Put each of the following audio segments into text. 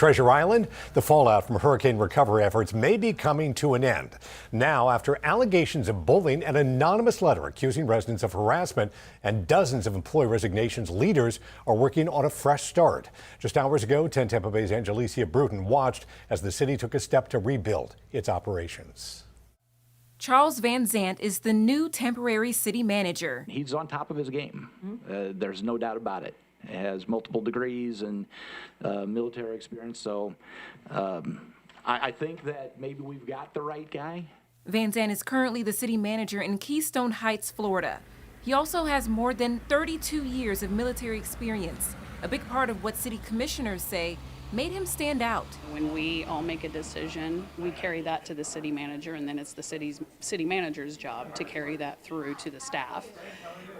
Treasure Island, the fallout from hurricane recovery efforts may be coming to an end. Now, after allegations of bullying, an anonymous letter accusing residents of harassment, and dozens of employee resignations, leaders are working on a fresh start. Just hours ago, 10 Tampa Bay's Angelicia Bruton watched as the city took a step to rebuild its operations. Charles Van Zant is the new temporary city manager. He's on top of his game. There's no doubt about it. He has multiple degrees and military experience, so I think that maybe we've got the right guy. Van Zant is currently the city manager in Keystone Heights, Florida. He also has more than 32 years of military experience, a big part of what city commissioners say made him stand out. When we all make a decision, we carry that to the city manager, and then it's the city manager's job to carry that through to the staff.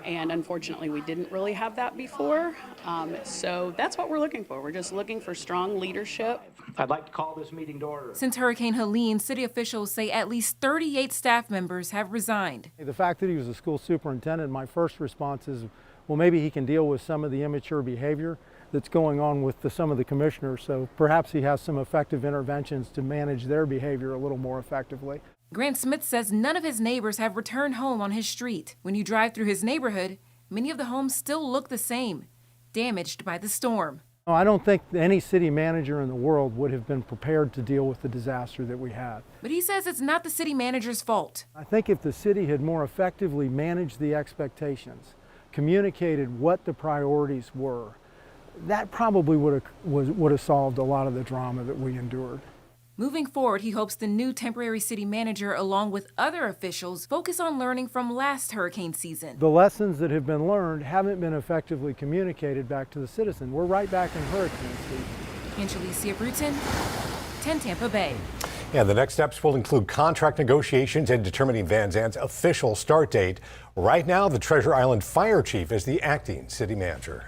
And unfortunately, we didn't really have that before. So that's what we're looking for. We're just looking for strong leadership. I'd like to call this meeting to order. Since Hurricane Helene, city officials say at least 38 staff members have resigned. The fact that he was a school superintendent, my first response is, well, maybe he can deal with some of the immature behavior that's going on with some of the commissioners. So perhaps he has some effective interventions to manage their behavior a little more effectively. Grant Smith says none of his neighbors have returned home on his street. When you drive through his neighborhood, many of the homes still look the same, damaged by the storm. I don't think any city manager in the world would have been prepared to deal with the disaster that we had. But he says it's not the city manager's fault. I think if the city had more effectively managed the expectations, communicated what the priorities were, that probably would have solved a lot of the drama that we endured. Moving forward, he hopes the new temporary city manager, along with other officials, focus on learning from last hurricane season. The lessons that have been learned haven't been effectively communicated back to the citizen. We're right back in hurricane season. Angelicia Bruton, 10 Tampa Bay. Yeah, the next steps will include contract negotiations and determining Van Zant's official start date. Right now, the Treasure Island fire chief is the acting city manager.